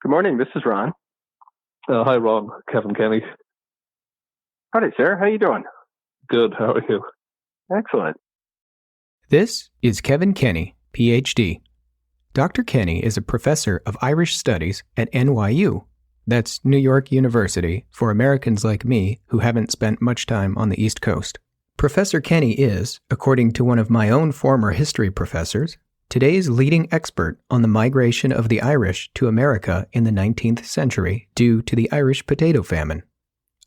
Good morning. This is Ron. Hi, Ron. Kevin Kenny. Howdy, sir. How you doing? Good. How are you? Excellent. This is Kevin Kenny, Ph.D. Dr. Kenny is a professor of Irish Studies at NYU. That's New York University for Americans like me who haven't spent much time on the East Coast. Professor Kenny is, according to one of my own former history professors, today's leading expert on the migration of the Irish to America in the 19th century due to the Irish potato famine.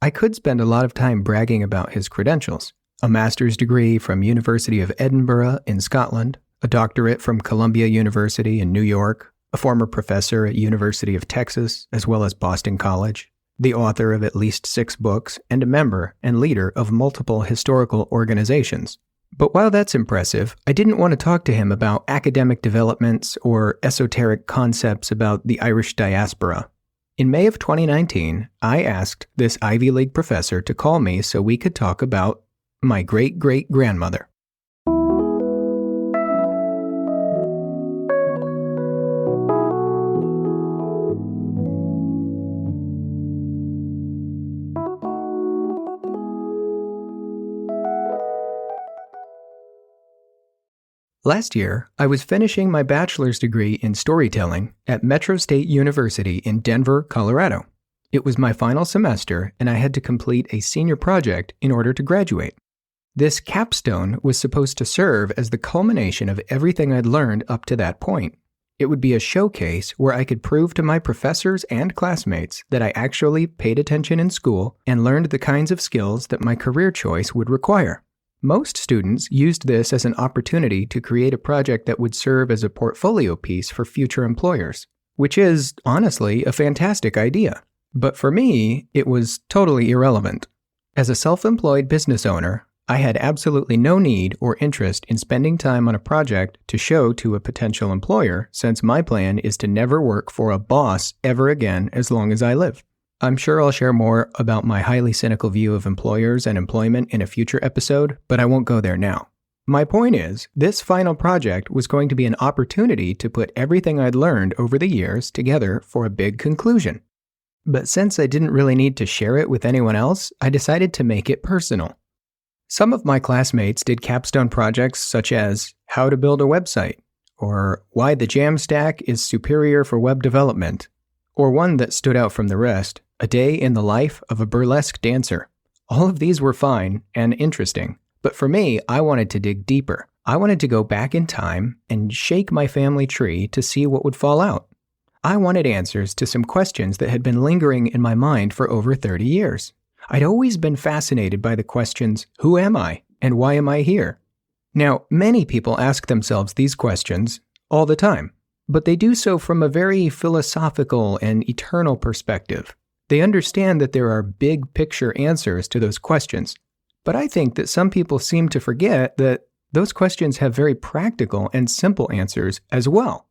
I could spend a lot of time bragging about his credentials: a master's degree from University of Edinburgh in Scotland, a doctorate from Columbia University in New York, a former professor at University of Texas as well as Boston College, the author of at least 6 books, and a member and leader of multiple historical organizations. But while that's impressive, I didn't want to talk to him about academic developments or esoteric concepts about the Irish diaspora. In May of 2019, I asked this Ivy League professor to call me so we could talk about my great-great-grandmother. Last year, I was finishing my bachelor's degree in storytelling at Metro State University in Denver, Colorado. It was my final semester, and I had to complete a senior project in order to graduate. This capstone was supposed to serve as the culmination of everything I'd learned up to that point. It would be a showcase where I could prove to my professors and classmates that I actually paid attention in school and learned the kinds of skills that my career choice would require. Most students used this as an opportunity to create a project that would serve as a portfolio piece for future employers, which is, honestly, a fantastic idea. But for me, it was totally irrelevant. As a self-employed business owner, I had absolutely no need or interest in spending time on a project to show to a potential employer, since my plan is to never work for a boss ever again as long as I live. I'm sure I'll share more about my highly cynical view of employers and employment in a future episode, but I won't go there now. My point is, this final project was going to be an opportunity to put everything I'd learned over the years together for a big conclusion. But since I didn't really need to share it with anyone else, I decided to make it personal. Some of my classmates did capstone projects such as how to build a website, or why the Jamstack is superior for web development, or one that stood out from the rest, a day in the life of a burlesque dancer. All of these were fine and interesting, but for me, I wanted to dig deeper. I wanted to go back in time and shake my family tree to see what would fall out. I wanted answers to some questions that had been lingering in my mind for over 30 years. I'd always been fascinated by the questions, who am I and why am I here? Now, many people ask themselves these questions all the time, but they do so from a very philosophical and eternal perspective. They understand that there are big picture answers to those questions, but I think that some people seem to forget that those questions have very practical and simple answers as well.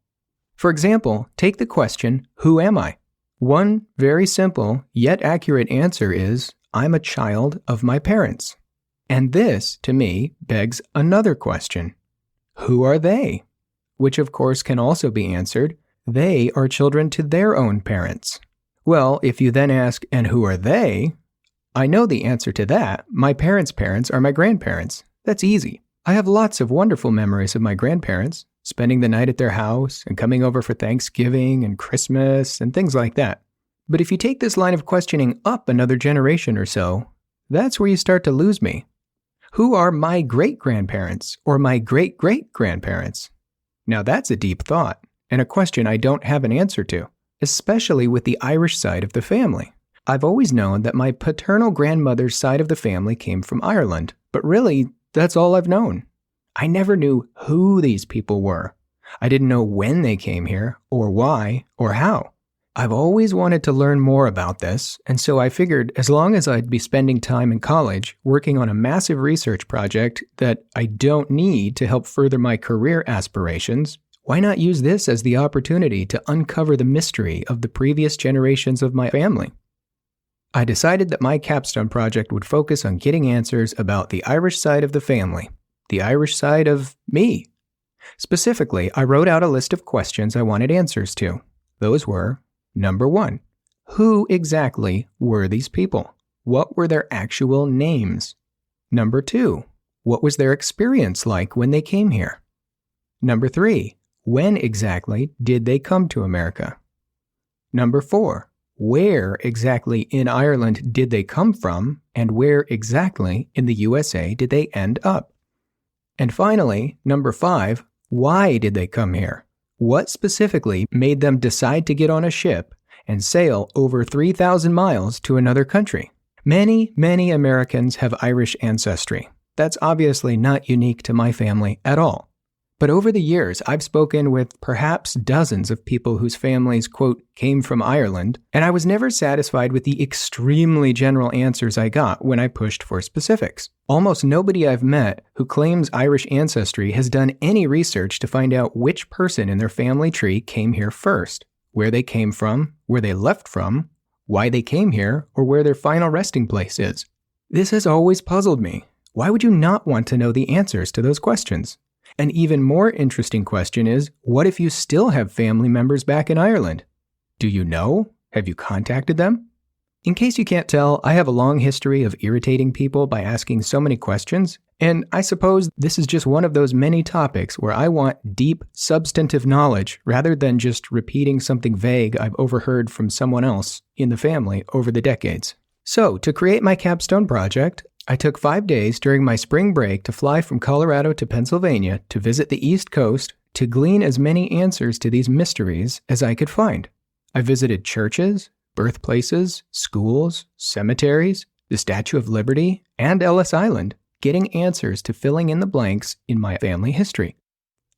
For example, take the question, who am I? One very simple yet accurate answer is, I'm a child of my parents. And this, to me, begs another question. Who are they? Which of course can also be answered, they are children to their own parents. Well, if you then ask, and who are they? I know the answer to that. My parents' parents are my grandparents. That's easy. I have lots of wonderful memories of my grandparents, spending the night at their house and coming over for Thanksgiving and Christmas and things like that. But if you take this line of questioning up another generation or so, that's where you start to lose me. Who are my great-grandparents or my great-great-grandparents? Now that's a deep thought, and a question I don't have an answer to, especially with the Irish side of the family. I've always known that my paternal grandmother's side of the family came from Ireland, but really, that's all I've known. I never knew who these people were. I didn't know when they came here, or why, or how. I've always wanted to learn more about this, and so I figured as long as I'd be spending time in college working on a massive research project that I don't need to help further my career aspirations, why not use this as the opportunity to uncover the mystery of the previous generations of my family? I decided that my capstone project would focus on getting answers about the Irish side of the family, the Irish side of me. Specifically, I wrote out a list of questions I wanted answers to. Those were, Number 1. Who exactly were these people? What were their actual names? Number 2. What was their experience like when they came here? Number 3. When exactly did they come to America? Number 4. Where exactly in Ireland did they come from, and where exactly in the USA did they end up? And finally, number 5, why did they come here? What specifically made them decide to get on a ship and sail over 3,000 miles to another country? Many, many Americans have Irish ancestry. That's obviously not unique to my family at all. But over the years, I've spoken with perhaps dozens of people whose families, quote, came from Ireland, and I was never satisfied with the extremely general answers I got when I pushed for specifics. Almost nobody I've met who claims Irish ancestry has done any research to find out which person in their family tree came here first, where they came from, where they left from, why they came here, or where their final resting place is. This has always puzzled me. Why would you not want to know the answers to those questions? An even more interesting question is, what if you still have family members back in Ireland? Do you know? Have you contacted them? In case you can't tell, I have a long history of irritating people by asking so many questions, and I suppose this is just one of those many topics where I want deep, substantive knowledge rather than just repeating something vague I've overheard from someone else in the family over the decades. So, to create my capstone project, I took 5 days during my spring break to fly from Colorado to Pennsylvania to visit the East Coast to glean as many answers to these mysteries as I could find. I visited churches, birthplaces, schools, cemeteries, the Statue of Liberty, and Ellis Island, getting answers to filling in the blanks in my family history.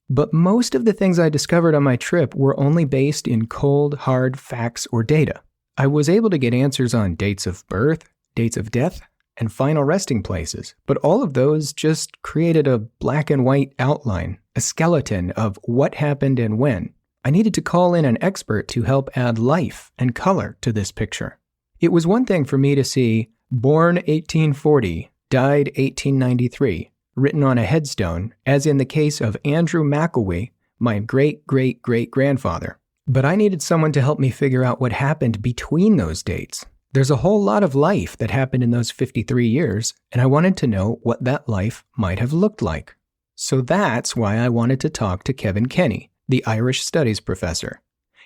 But most of the things I discovered on my trip were only based in cold, hard facts or data. I was able to get answers on dates of birth, dates of death, and final resting places, but all of those just created a black and white outline, a skeleton of what happened and when. I needed to call in an expert to help add life and color to this picture. It was one thing for me to see born 1840, died 1893, written on a headstone, as in the case of Andrew McElwee, my great-great-great-grandfather. But I needed someone to help me figure out what happened between those dates. There's a whole lot of life that happened in those 53 years, and I wanted to know what that life might have looked like. So that's why I wanted to talk to Kevin Kenny, the Irish Studies professor.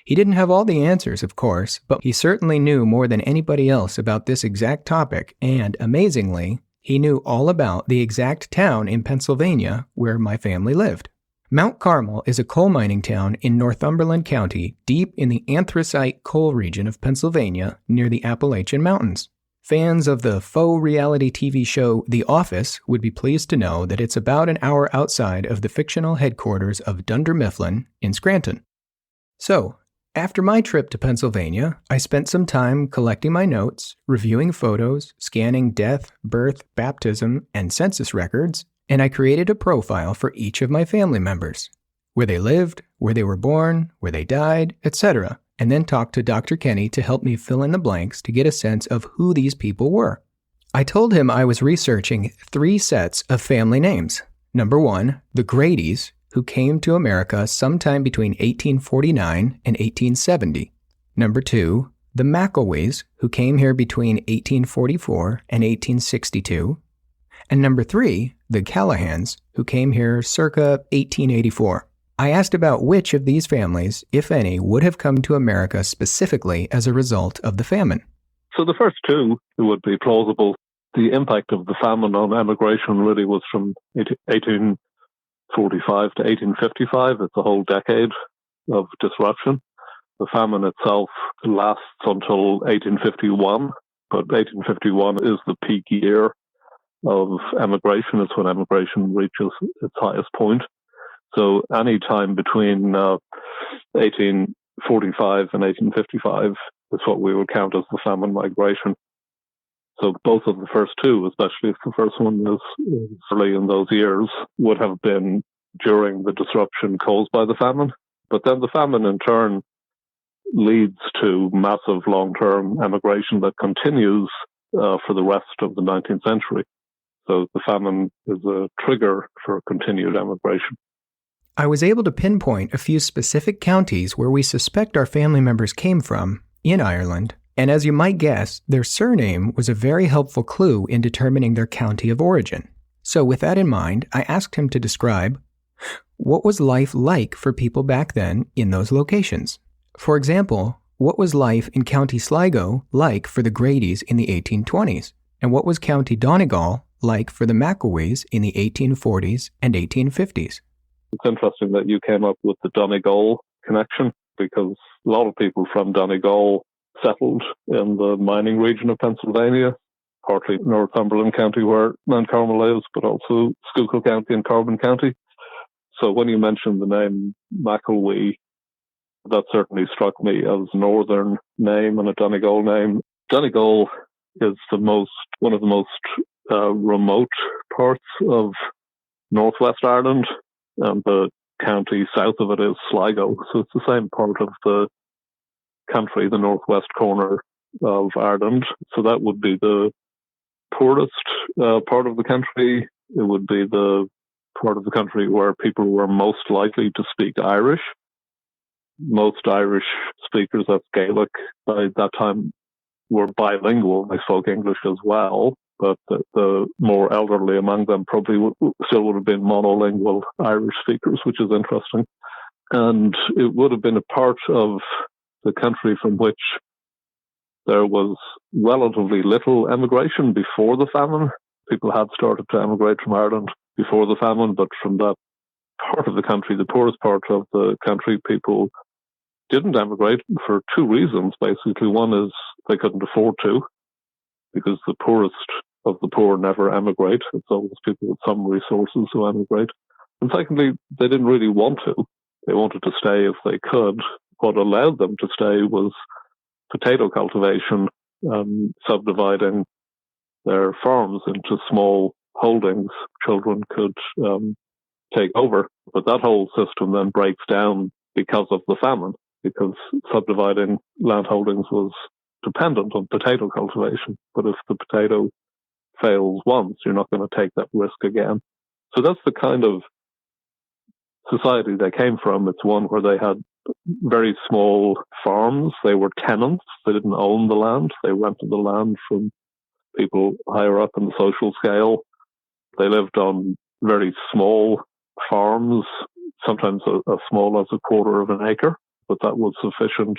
He didn't have all the answers, of course, but he certainly knew more than anybody else about this exact topic, and amazingly, he knew all about the exact town in Pennsylvania where my family lived. Mount Carmel is a coal mining town in Northumberland County, deep in the anthracite coal region of Pennsylvania near the Appalachian Mountains. Fans of the faux reality TV show The Office would be pleased to know that it's about an hour outside of the fictional headquarters of Dunder Mifflin in Scranton. So, after my trip to Pennsylvania, I spent some time collecting my notes, reviewing photos, scanning death, birth, baptism, and census records, and I created a profile for each of my family members, where they lived, where they were born, where they died, etc., and then talked to Dr. Kenny to help me fill in the blanks to get a sense of who these people were. I told him I was researching 3 sets of family names. Number 1, the Gradys, who came to America sometime between 1849 and 1870. Number 2, the McElweys, who came here between 1844 and 1862. And number 3, the Callahans, who came here circa 1884. I asked about which of these families, if any, would have come to America specifically as a result of the famine. So the first 2, it would be plausible. The impact of the famine on emigration really was from 1845 to 1855. It's a whole decade of disruption. The famine itself lasts until 1851, but 1851 is the peak year of emigration. It's when emigration reaches its highest point. So any time between 1845 and 1855 is what we would count as the famine migration. So both of the first 2, especially if the first one is early in those years, would have been during the disruption caused by the famine. But then the famine in turn leads to massive long-term emigration that continues for the rest of the 19th century. So the famine is a trigger for continued emigration. I was able to pinpoint a few specific counties where we suspect our family members came from, in Ireland, and as you might guess, their surname was a very helpful clue in determining their county of origin. So with that in mind, I asked him to describe what was life like for people back then in those locations. For example, what was life in County Sligo like for the Gradys in the 1820s? And what was County Donegal like for the McElweys in the 1840s and 1850s? It's interesting that you came up with the Donegal connection, because a lot of people from Donegal settled in the mining region of Pennsylvania, partly Northumberland County where Mount Carmel is, but also Schuylkill County and Carbon County. So when you mentioned the name McElwee, that certainly struck me as a northern name and a Donegal name. Donegal is one of the most remote parts of northwest Ireland, and the county south of it is Sligo. So it's the same part of the country, the northwest corner of Ireland. So that would be the poorest part of the country. It would be the part of the country where people were most likely to speak Irish. Most Irish speakers, that's Gaelic, by that time were bilingual. They spoke English as well, but the more elderly among them probably still would have been monolingual Irish speakers, which is interesting. And it would have been a part of the country from which there was relatively little emigration before the famine. People had started to emigrate from Ireland before the famine, but from that part of the country, the poorest part of the country, people didn't emigrate for two reasons, basically. One is they couldn't afford to, because the poorest of the poor never emigrate. It's always people with some resources who emigrate. And secondly, they didn't really want to. They wanted to stay if they could. What allowed them to stay was potato cultivation, subdividing their farms into small holdings children could take over. But that whole system then breaks down because of the famine, because subdividing land holdings was dependent on potato cultivation. But if the potato fails once, you're not going to take that risk again. So that's the kind of society they came from. It's one where they had very small farms. They were tenants. They didn't own the land. They rented the land from people higher up in the social scale. They lived on very small farms, sometimes as small as a quarter of an acre, but that was sufficient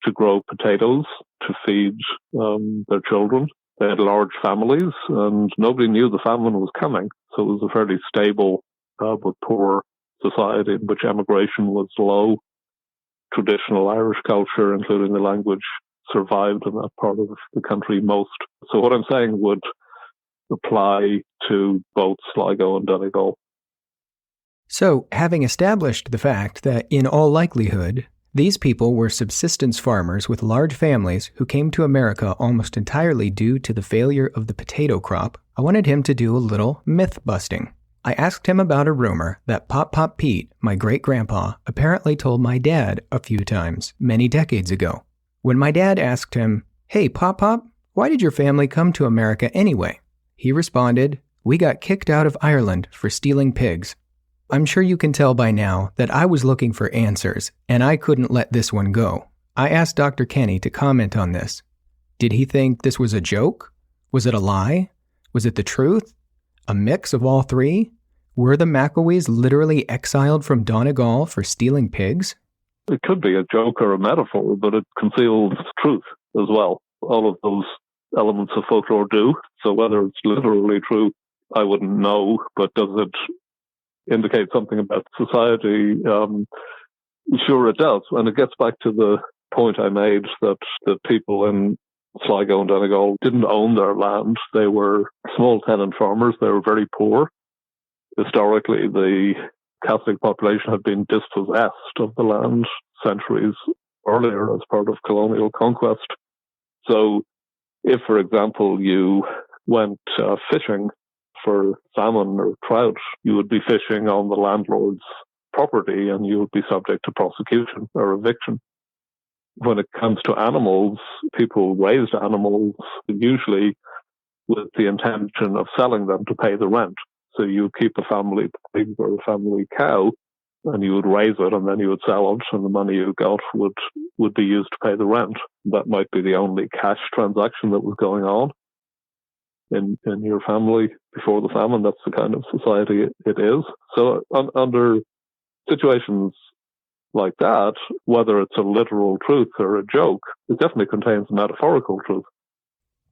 to grow potatoes to feed their children. They had large families, and nobody knew the famine was coming. So it was a fairly stable but poor society in which emigration was low. Traditional Irish culture, including the language, survived in that part of the country most. So what I'm saying would apply to both Sligo and Donegal. So, having established the fact that in all likelihood, these people were subsistence farmers with large families who came to America almost entirely due to the failure of the potato crop, I wanted him to do a little myth busting. I asked him about a rumor that Pop Pop Pete, my great-grandpa, apparently told my dad a few times, many decades ago. When my dad asked him, "Hey, Pop Pop, why did your family come to America anyway?" he responded, "We got kicked out of Ireland for stealing pigs." I'm sure you can tell by now that I was looking for answers, and I couldn't let this one go. I asked Dr. Kenny to comment on this. Did he think this was a joke? Was it a lie? Was it the truth? A mix of all three? Were the McElweys literally exiled from Donegal for stealing pigs? It could be a joke or a metaphor, but it conceals truth as well. All of those elements of folklore do. So whether it's literally true, I wouldn't know, but does it indicate something about society? Sure it does. And it gets back to the point I made that the people in Sligo and Donegal didn't own their land. They were small tenant farmers. They were very poor. Historically, the Catholic population had been dispossessed of the land centuries earlier as part of colonial conquest. So if, for example, you went fishing for salmon or trout, you would be fishing on the landlord's property and you would be subject to prosecution or eviction. When it comes to animals, people raised animals usually with the intention of selling them to pay the rent. So you keep a family pig or a family cow and you would raise it, and then you would sell it, and the money you got would be used to pay the rent. That might be the only cash transaction that was going on in your family before the famine. That's the kind of society it is. So under situations like that, whether it's a literal truth or a joke, it definitely contains metaphorical truth.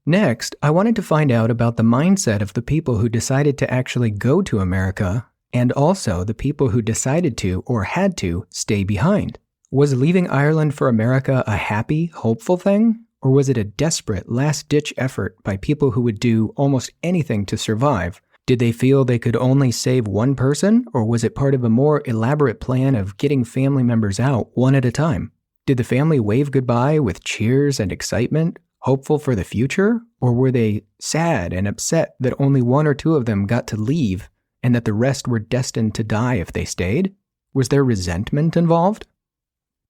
Next, I wanted to find out about the mindset of the people who decided to actually go to America, and also the people who decided to or had to stay behind. Was leaving Ireland for America a happy, hopeful thing? Or was it a desperate, last-ditch effort by people who would do almost anything to survive? Did they feel they could only save one person, or was it part of a more elaborate plan of getting family members out one at a time? Did the family wave goodbye with cheers and excitement, hopeful for the future? Or were they sad and upset that only one or two of them got to leave and that the rest were destined to die if they stayed? Was there resentment involved?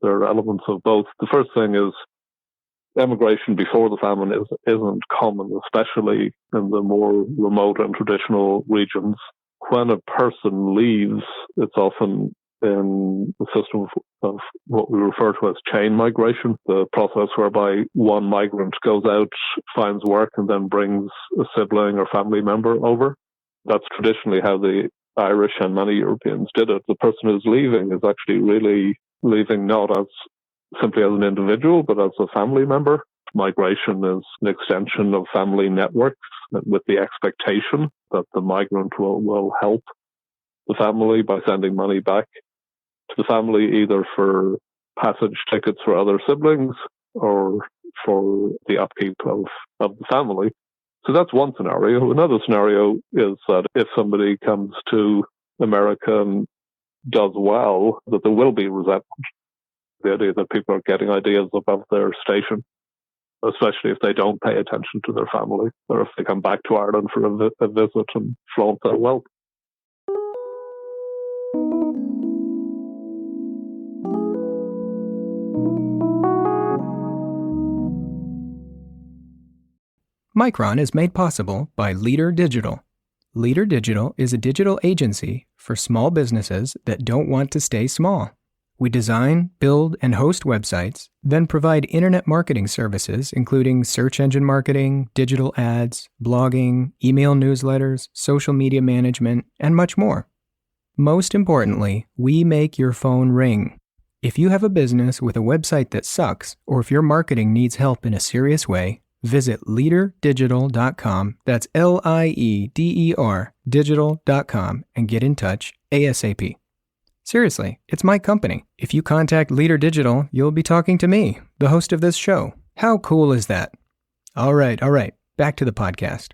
There are elements of both. The first thing is emigration before the famine isn't common, especially in the more remote and traditional regions. When a person leaves, it's often in the system of what we refer to as chain migration, the process whereby one migrant goes out, finds work, and then brings a sibling or family member over. That's traditionally how the Irish and many Europeans did it. The person who's leaving is actually really leaving not as simply as an individual, but as a family member. Migration is an extension of family networks with the expectation that the migrant will help the family by sending money back to the family, either for passage tickets for other siblings or for the upkeep of the family. So that's one scenario. Another scenario is that if somebody comes to America and does well, that there will be resentment. The idea that people are getting ideas above their station, especially if they don't pay attention to their family, or if they come back to Ireland for a visit and flaunt their wealth. Micron is made possible by Leader Digital. Leader Digital is a digital agency for small businesses that don't want to stay small. We design, build, and host websites, then provide internet marketing services, including search engine marketing, digital ads, blogging, email newsletters, social media management, and much more. Most importantly, we make your phone ring. If you have a business with a website that sucks, or if your marketing needs help in a serious way, visit leaderdigital.com, that's LIEDER, digital.com, and get in touch ASAP. Seriously, it's my company. If you contact Leader Digital, you'll be talking to me, the host of this show. How cool is that? All right, back to the podcast.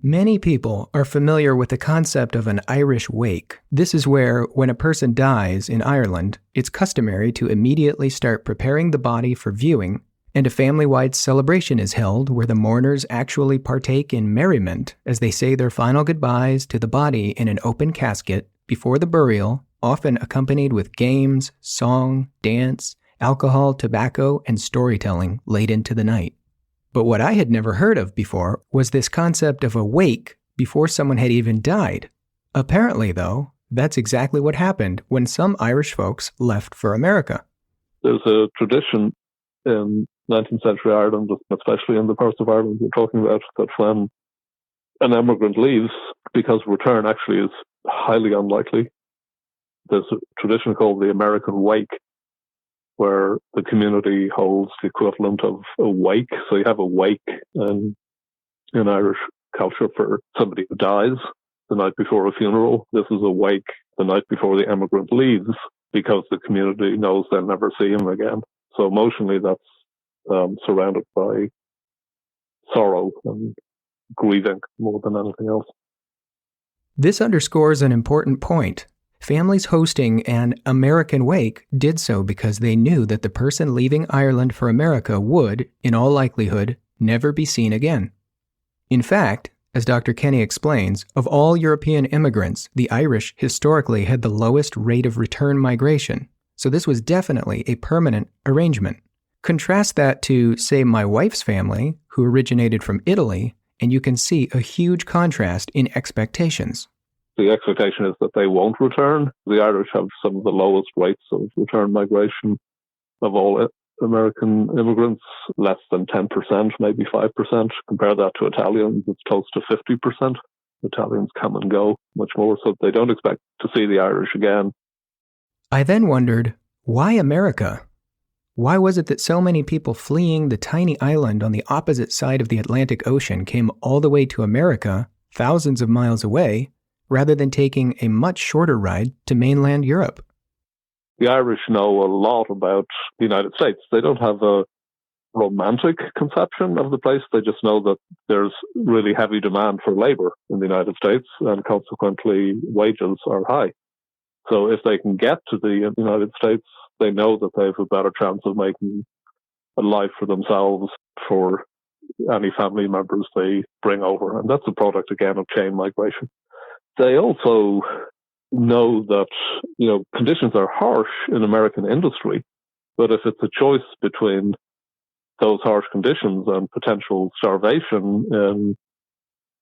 Many people are familiar with the concept of an Irish wake. This is where, when a person dies in Ireland, it's customary to immediately start preparing the body for viewing, and a family-wide celebration is held where the mourners actually partake in merriment as they say their final goodbyes to the body in an open casket before the burial, often accompanied with games, song, dance, alcohol, tobacco, and storytelling late into the night. But what I had never heard of before was this concept of a wake before someone had even died. Apparently, though, that's exactly what happened when some Irish folks left for America. There's a tradition in 19th century Ireland, especially in the parts of Ireland we're talking about, that when an emigrant leaves, because return actually is highly unlikely, there's a tradition called the American Wake, where the community holds the equivalent of a wake. So you have a wake in Irish culture for somebody who dies the night before a funeral. This is a wake the night before the emigrant leaves, because the community knows they'll never see him again. So emotionally, that's surrounded by sorrow and grieving more than anything else. This underscores an important point. Families hosting an American wake did so because they knew that the person leaving Ireland for America would, in all likelihood, never be seen again. In fact, as Dr. Kenny explains, of all European immigrants, the Irish historically had the lowest rate of return migration, so this was definitely a permanent arrangement. Contrast that to, say, my wife's family, who originated from Italy, and you can see a huge contrast in expectations. The expectation is that they won't return. The Irish have some of the lowest rates of return migration of all American immigrants, less than 10%, maybe 5%. Compare that to Italians, it's close to 50%. Italians come and go much more, so they don't expect to see the Irish again. I then wondered, why America? Why was it that so many people fleeing the tiny island on the opposite side of the Atlantic Ocean came all the way to America, thousands of miles away, rather than taking a much shorter ride to mainland Europe? The Irish know a lot about the United States. They don't have a romantic conception of the place. They just know that there's really heavy demand for labor in the United States, and consequently wages are high. So if they can get to the United States, they know that they have a better chance of making a life for themselves, for any family members they bring over. And that's a product, again, of chain migration. They also know that, conditions are harsh in American industry, but if it's a choice between those harsh conditions and potential starvation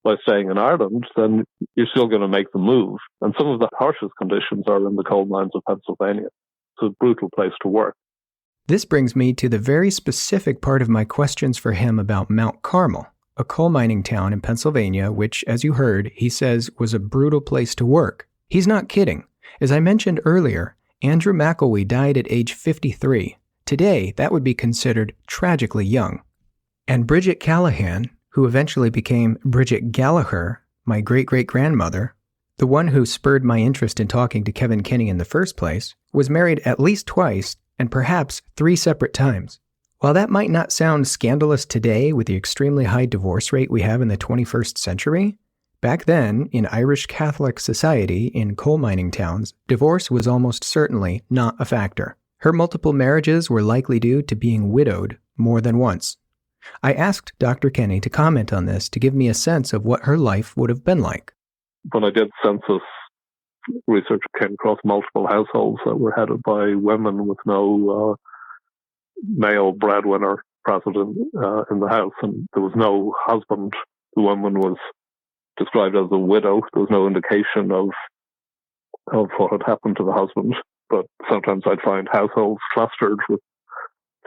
by staying in Ireland, then you're still going to make the move. And some of the harshest conditions are in the coal mines of Pennsylvania. It's a brutal place to work. This brings me to the very specific part of my questions for him about Mount Carmel, a coal mining town in Pennsylvania, which, as you heard, he says was a brutal place to work. He's not kidding. As I mentioned earlier, Andrew McElwee died at age 53. Today, that would be considered tragically young. And Bridget Callahan, who eventually became Bridget Gallagher, my great-great-grandmother, the one who spurred my interest in talking to Kevin Kinney in the first place, was married at least twice and perhaps 3 separate times. While that might not sound scandalous today with the extremely high divorce rate we have in the 21st century, back then, in Irish Catholic society in coal mining towns, divorce was almost certainly not a factor. Her multiple marriages were likely due to being widowed more than once. I asked Dr. Kenny to comment on this to give me a sense of what her life would have been like. When I did census research, I came across multiple households that were headed by women with no male breadwinner present in the house, and there was no husband. The woman was described as a widow. There was no indication of what had happened to the husband, but sometimes I'd find households clustered with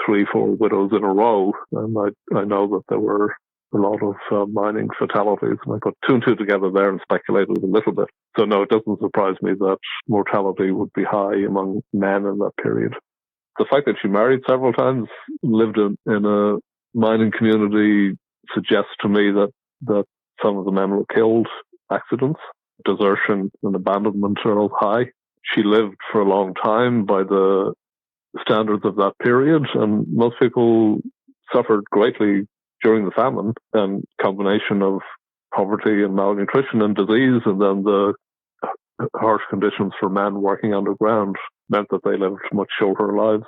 3-4 widows in a row, and I know that there were a lot of mining fatalities, and I put 2 and 2 together there and speculated a little bit. So no, it doesn't surprise me that mortality would be high among men in that period. The fact that she married several times, lived in a mining community, suggests to me that some of the men were killed, accidents, desertion and abandonment are all high. She lived for a long time by the standards of that period, and most people suffered greatly during the famine, and combination of poverty and malnutrition and disease, and then the harsh conditions for men working underground meant that they lived much shorter lives.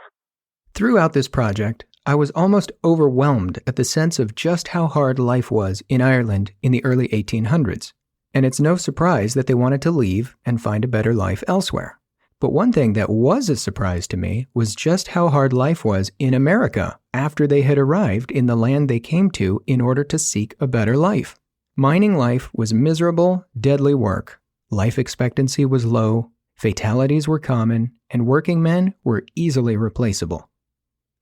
Throughout this project, I was almost overwhelmed at the sense of just how hard life was in Ireland in the early 1800s. And it's no surprise that they wanted to leave and find a better life elsewhere. But one thing that was a surprise to me was just how hard life was in America after they had arrived in the land they came to in order to seek a better life. Mining life was miserable, deadly work. Life expectancy was low, fatalities were common, and working men were easily replaceable.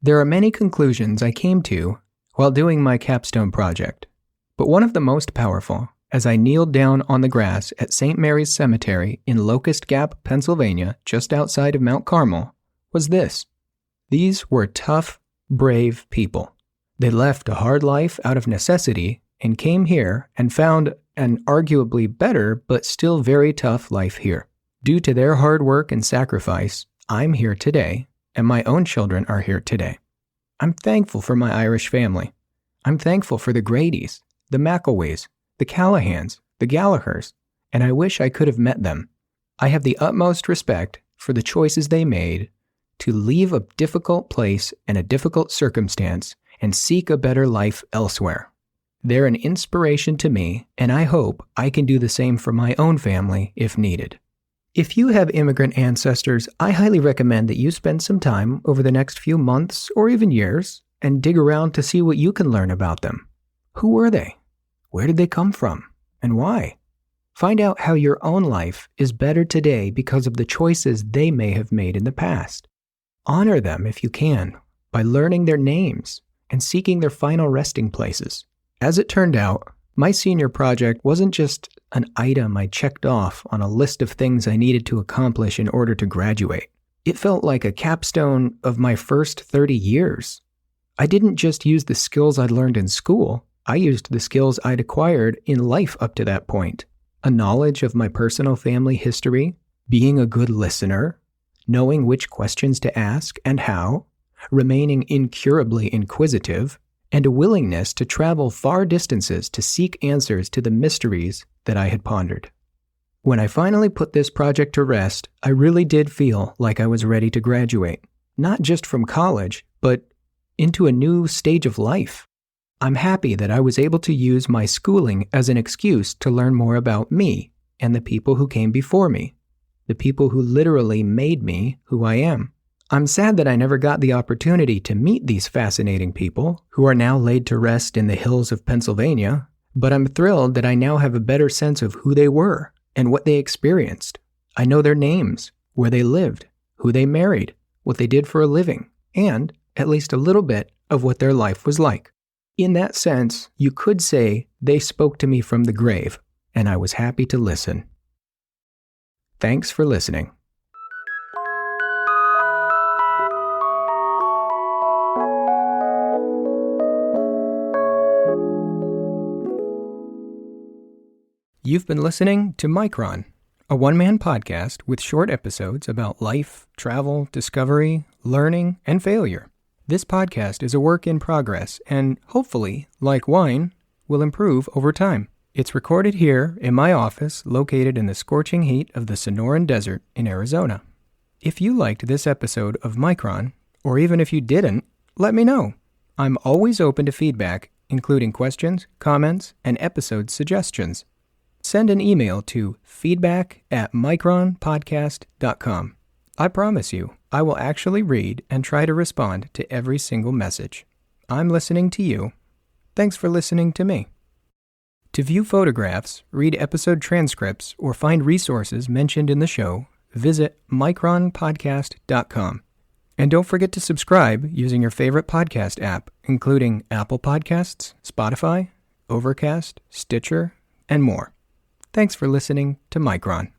There are many conclusions I came to while doing my capstone project, but one of the most powerful, as I kneeled down on the grass at St. Mary's Cemetery in Locust Gap, Pennsylvania, just outside of Mount Carmel, was this. These were tough, brave people. They left a hard life out of necessity and came here and found an arguably better but still very tough life here. Due to their hard work and sacrifice, I'm here today, and my own children are here today. I'm thankful for my Irish family. I'm thankful for the Gradys, the McElways, the Callahans, the Gallaghers, and I wish I could have met them. I have the utmost respect for the choices they made to leave a difficult place and a difficult circumstance and seek a better life elsewhere. They're an inspiration to me, and I hope I can do the same for my own family if needed. If you have immigrant ancestors, I highly recommend that you spend some time over the next few months or even years and dig around to see what you can learn about them. Who were they? Where did they come from? And why? Find out how your own life is better today because of the choices they may have made in the past. Honor them if you can by learning their names and seeking their final resting places. As it turned out, my senior project wasn't just an item I checked off on a list of things I needed to accomplish in order to graduate. It felt like a capstone of my first 30 years. I didn't just use the skills I'd learned in school, I used the skills I'd acquired in life up to that point. A knowledge of my personal family history, being a good listener, knowing which questions to ask and how, remaining incurably inquisitive, and a willingness to travel far distances to seek answers to the mysteries that I had pondered. When I finally put this project to rest, I really did feel like I was ready to graduate, not just from college, but into a new stage of life. I'm happy that I was able to use my schooling as an excuse to learn more about me and the people who came before me, the people who literally made me who I am. I'm sad that I never got the opportunity to meet these fascinating people who are now laid to rest in the hills of Pennsylvania, but I'm thrilled that I now have a better sense of who they were and what they experienced. I know their names, where they lived, who they married, what they did for a living, and at least a little bit of what their life was like. In that sense, you could say they spoke to me from the grave, and I was happy to listen. Thanks for listening. You've been listening to Micron, a one-man podcast with short episodes about life, travel, discovery, learning, and failure. This podcast is a work in progress and, hopefully, like wine, will improve over time. It's recorded here in my office located in the scorching heat of the Sonoran Desert in Arizona. If you liked this episode of Micron, or even if you didn't, let me know. I'm always open to feedback, including questions, comments, and episode suggestions. Send an email to feedback@micronpodcast.com. I promise you, I will actually read and try to respond to every single message. I'm listening to you. Thanks for listening to me. To view photographs, read episode transcripts, or find resources mentioned in the show, visit micronpodcast.com. And don't forget to subscribe using your favorite podcast app, including Apple Podcasts, Spotify, Overcast, Stitcher, and more. Thanks for listening to Micron.